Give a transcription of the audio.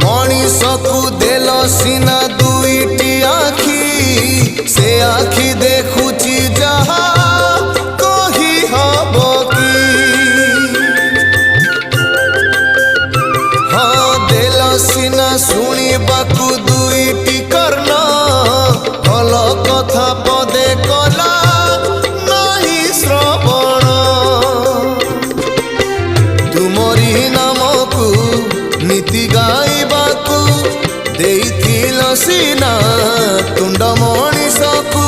मनीषकु देल सीना दुईटी आखि से आखि देखुची जहा कही हब कि हाँ देल सीना शुणिबाकु दुईटी कर्ण भल कथा पदे कला नहीं श्रवण तुमरी नामकु नीति गाइबाकु देइथिल सीना तुंड मनीषकु।